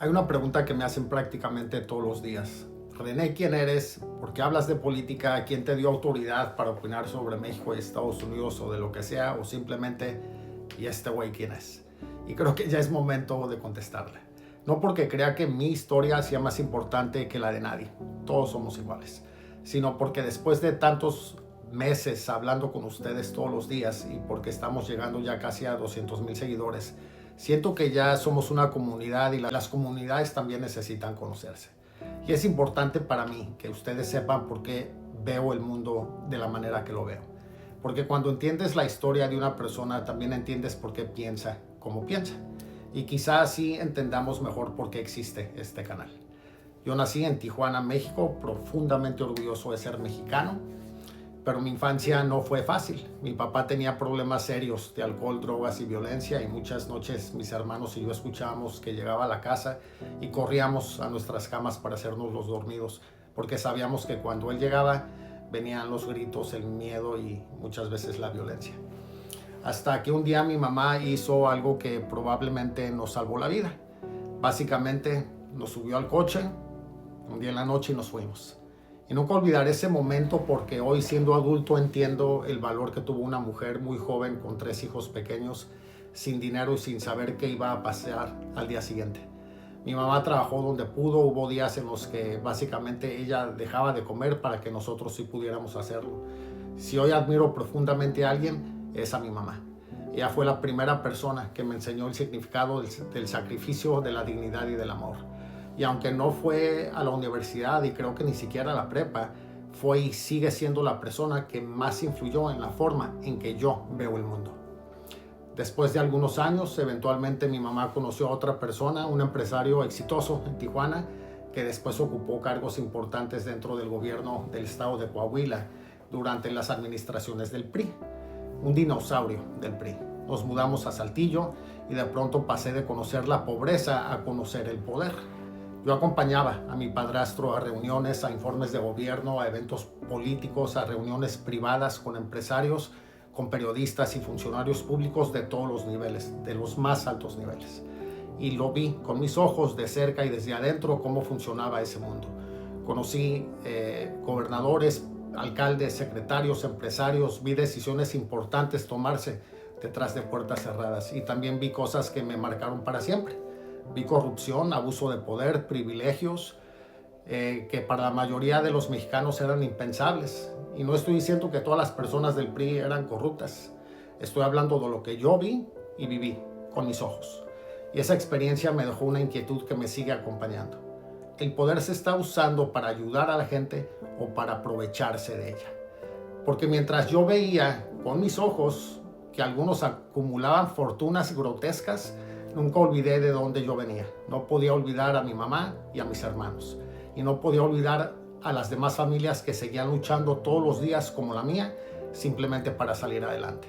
Hay una pregunta que me hacen prácticamente todos los días. René, ¿quién eres? ¿Por qué hablas de política? ¿Quién te dio autoridad para opinar sobre México y Estados Unidos o de lo que sea? O simplemente, ¿y este güey quién es? Y creo que ya es momento de contestarle. No porque crea que mi historia sea más importante que la de nadie. Todos somos iguales. Sino porque después de tantos meses hablando con ustedes todos los días y porque estamos llegando ya casi a 200,000 seguidores, siento que ya somos una comunidad y las comunidades también necesitan conocerse. Y es importante para mí que ustedes sepan por qué veo el mundo de la manera que lo veo. Porque cuando entiendes la historia de una persona, también entiendes por qué piensa como piensa. Y quizás así entendamos mejor por qué existe este canal. Yo nací en Tijuana, México, profundamente orgulloso de ser mexicano. Pero mi infancia no fue fácil. Mi papá tenía problemas serios de alcohol, drogas y violencia y muchas noches mis hermanos y yo escuchábamos que llegaba a la casa y corríamos a nuestras camas para hacernos los dormidos, porque sabíamos que cuando él llegaba venían los gritos, el miedo y muchas veces la violencia. Hasta que un día mi mamá hizo algo que probablemente nos salvó la vida. Básicamente nos subió al coche un día en la noche y nos fuimos. Y nunca olvidaré ese momento porque hoy siendo adulto entiendo el valor que tuvo una mujer muy joven con 3 hijos pequeños, sin dinero y sin saber qué iba a pasar al día siguiente. Mi mamá trabajó donde pudo, hubo días en los que básicamente ella dejaba de comer para que nosotros sí pudiéramos hacerlo. Si hoy admiro profundamente a alguien, es a mi mamá. Ella fue la primera persona que me enseñó el significado del sacrificio, de la dignidad y del amor. Y aunque no fue a la universidad y creo que ni siquiera a la prepa, fue y sigue siendo la persona que más influyó en la forma en que yo veo el mundo. Después de algunos años, eventualmente mi mamá conoció a otra persona, un empresario exitoso en Tijuana, que después ocupó cargos importantes dentro del gobierno del estado de Coahuila durante las administraciones del PRI, un dinosaurio del PRI. Nos mudamos a Saltillo y de pronto pasé de conocer la pobreza a conocer el poder. Yo acompañaba a mi padrastro a reuniones, a informes de gobierno, a eventos políticos, a reuniones privadas con empresarios, con periodistas y funcionarios públicos de todos los niveles, de los más altos niveles. Y lo vi con mis ojos de cerca y desde adentro cómo funcionaba ese mundo. Conocí gobernadores, alcaldes, secretarios, empresarios, vi decisiones importantes tomarse detrás de puertas cerradas y también vi cosas que me marcaron para siempre. Vi corrupción, abuso de poder, privilegios que para la mayoría de los mexicanos eran impensables. Y no estoy diciendo que todas las personas del PRI eran corruptas. Estoy hablando de lo que yo vi y viví con mis ojos. Y esa experiencia me dejó una inquietud que me sigue acompañando. ¿El poder se está usando para ayudar a la gente o para aprovecharse de ella? Porque mientras yo veía con mis ojos que algunos acumulaban fortunas grotescas, nunca olvidé de dónde yo venía. No podía olvidar a mi mamá y a mis hermanos. Y no podía olvidar a las demás familias que seguían luchando todos los días como la mía, simplemente para salir adelante.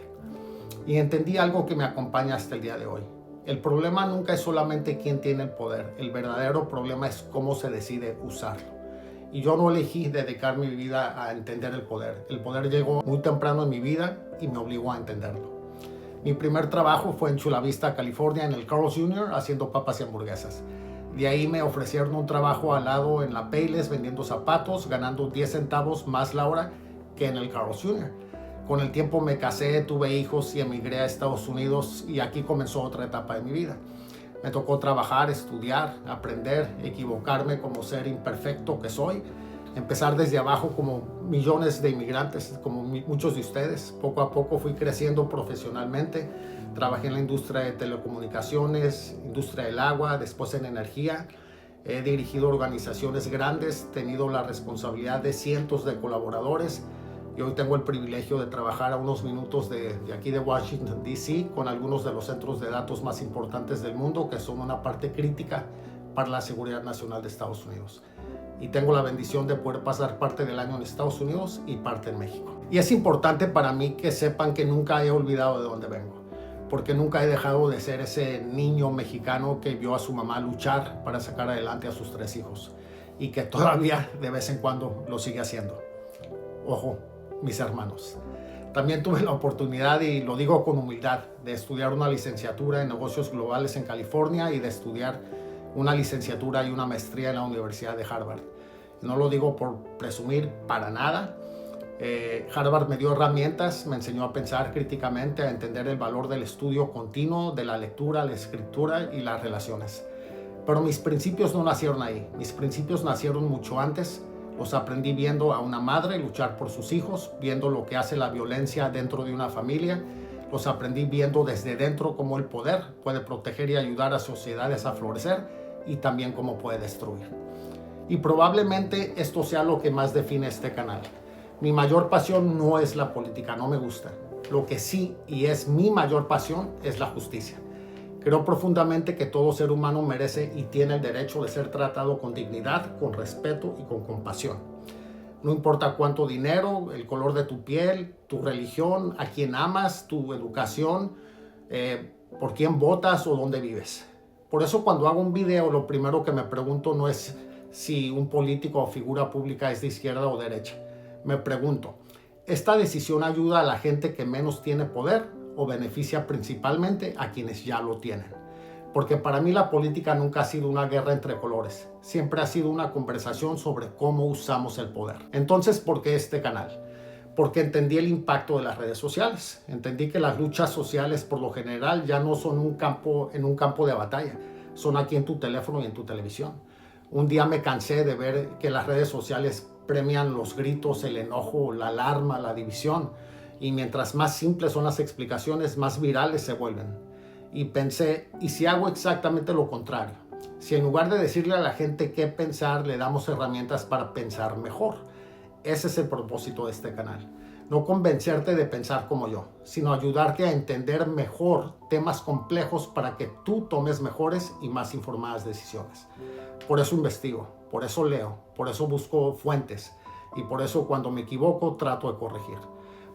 Y entendí algo que me acompaña hasta el día de hoy. El problema nunca es solamente quién tiene el poder. El verdadero problema es cómo se decide usarlo. Y yo no elegí dedicar mi vida a entender el poder. El poder llegó muy temprano en mi vida y me obligó a entenderlo. Mi primer trabajo fue en Chula Vista, California, en el Carl's Jr., haciendo papas y hamburguesas. De ahí me ofrecieron un trabajo al lado en la Payless vendiendo zapatos, ganando 10 centavos más la hora que en el Carl's Jr. Con el tiempo me casé, tuve hijos y emigré a Estados Unidos y aquí comenzó otra etapa de mi vida. Me tocó trabajar, estudiar, aprender, equivocarme como ser imperfecto que soy, empezar desde abajo como millones de inmigrantes, como muchos de ustedes. Poco a poco fui creciendo profesionalmente. Trabajé en la industria de telecomunicaciones, industria del agua, después en energía. He dirigido organizaciones grandes, tenido la responsabilidad de cientos de colaboradores y hoy tengo el privilegio de trabajar a unos minutos de aquí de Washington, D.C. con algunos de los centros de datos más importantes del mundo que son una parte crítica para la seguridad nacional de Estados Unidos. Y tengo la bendición de poder pasar parte del año en Estados Unidos y parte en México. Y es importante para mí que sepan que nunca he olvidado de dónde vengo, porque nunca he dejado de ser ese niño mexicano que vio a su mamá luchar para sacar adelante a sus 3 hijos y que todavía de vez en cuando lo sigue haciendo. Ojo, mis hermanos. También tuve la oportunidad, y lo digo con humildad, de estudiar una licenciatura en negocios globales en California y de estudiar una licenciatura y una maestría en la Universidad de Harvard. No lo digo por presumir para nada. Harvard me dio herramientas, me enseñó a pensar críticamente, a entender el valor del estudio continuo, de la lectura, la escritura y las relaciones. Pero mis principios no nacieron ahí. Mis principios nacieron mucho antes. Los aprendí viendo a una madre luchar por sus hijos, viendo lo que hace la violencia dentro de una familia. Los aprendí viendo desde dentro cómo el poder puede proteger y ayudar a sociedades a florecer y también cómo puede destruir. Y probablemente esto sea lo que más define este canal. Mi mayor pasión no es la política, no me gusta. Lo que sí y es mi mayor pasión es la justicia. Creo profundamente que todo ser humano merece y tiene el derecho de ser tratado con dignidad, con respeto y con compasión. No importa cuánto dinero, el color de tu piel, tu religión, a quién amas, tu educación, por quién votas o dónde vives. Por eso cuando hago un video, lo primero que me pregunto no es si un político o figura pública es de izquierda o derecha. Me pregunto, ¿esta decisión ayuda a la gente que menos tiene poder o beneficia principalmente a quienes ya lo tienen? Porque para mí la política nunca ha sido una guerra entre colores, siempre ha sido una conversación sobre cómo usamos el poder. Entonces, ¿por qué este canal? Porque entendí el impacto de las redes sociales. Entendí que las luchas sociales por lo general ya no son en un campo de batalla, son aquí en tu teléfono y en tu televisión. Un día me cansé de ver que las redes sociales premian los gritos, el enojo, la alarma, la división. Y mientras más simples son las explicaciones, más virales se vuelven. Y pensé, ¿y si hago exactamente lo contrario? Si en lugar de decirle a la gente qué pensar, le damos herramientas para pensar mejor. Ese es el propósito de este canal. No convencerte de pensar como yo, sino ayudarte a entender mejor temas complejos para que tú tomes mejores y más informadas decisiones. Por eso investigo, por eso leo, por eso busco fuentes y por eso cuando me equivoco trato de corregir.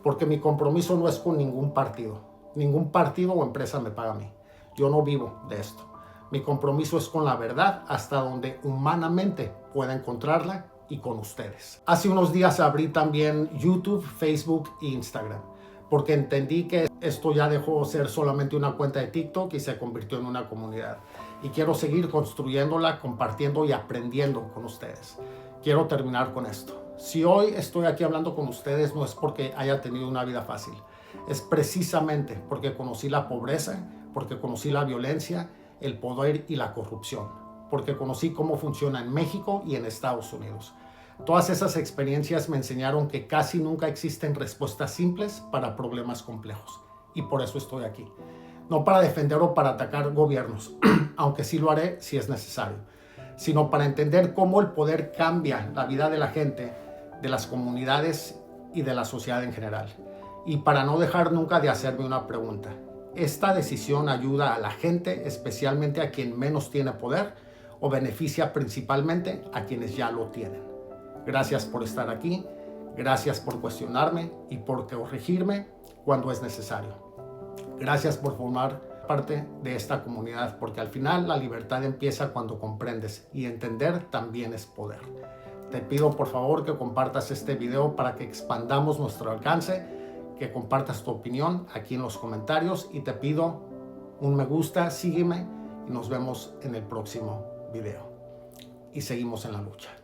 Porque mi compromiso no es con ningún partido. Ningún partido o empresa me paga a mí. Yo no vivo de esto. Mi compromiso es con la verdad hasta donde humanamente pueda encontrarla y con ustedes. Hace unos días abrí también YouTube, Facebook e Instagram porque entendí que esto ya dejó de ser solamente una cuenta de TikTok y se convirtió en una comunidad. Y quiero seguir construyéndola, compartiendo y aprendiendo con ustedes. Quiero terminar con esto. Si hoy estoy aquí hablando con ustedes no es porque haya tenido una vida fácil. Es precisamente porque conocí la pobreza, porque conocí la violencia, el poder y la corrupción. Porque conocí cómo funciona en México y en Estados Unidos. Todas esas experiencias me enseñaron que casi nunca existen respuestas simples para problemas complejos. Y por eso estoy aquí. No para defender o para atacar gobiernos, aunque sí lo haré si es necesario, sino para entender cómo el poder cambia la vida de la gente, de las comunidades y de la sociedad en general. Y para no dejar nunca de hacerme una pregunta. ¿Esta decisión ayuda a la gente, especialmente a quien menos tiene poder, o beneficia principalmente a quienes ya lo tienen? Gracias por estar aquí, gracias por cuestionarme y por corregirme cuando es necesario. Gracias por formar parte de esta comunidad, porque al final la libertad empieza cuando comprendes y entender también es poder. Te pido por favor que compartas este video para que expandamos nuestro alcance, que compartas tu opinión aquí en los comentarios y te pido un me gusta, sígueme y nos vemos en el próximo video. Y seguimos en la lucha.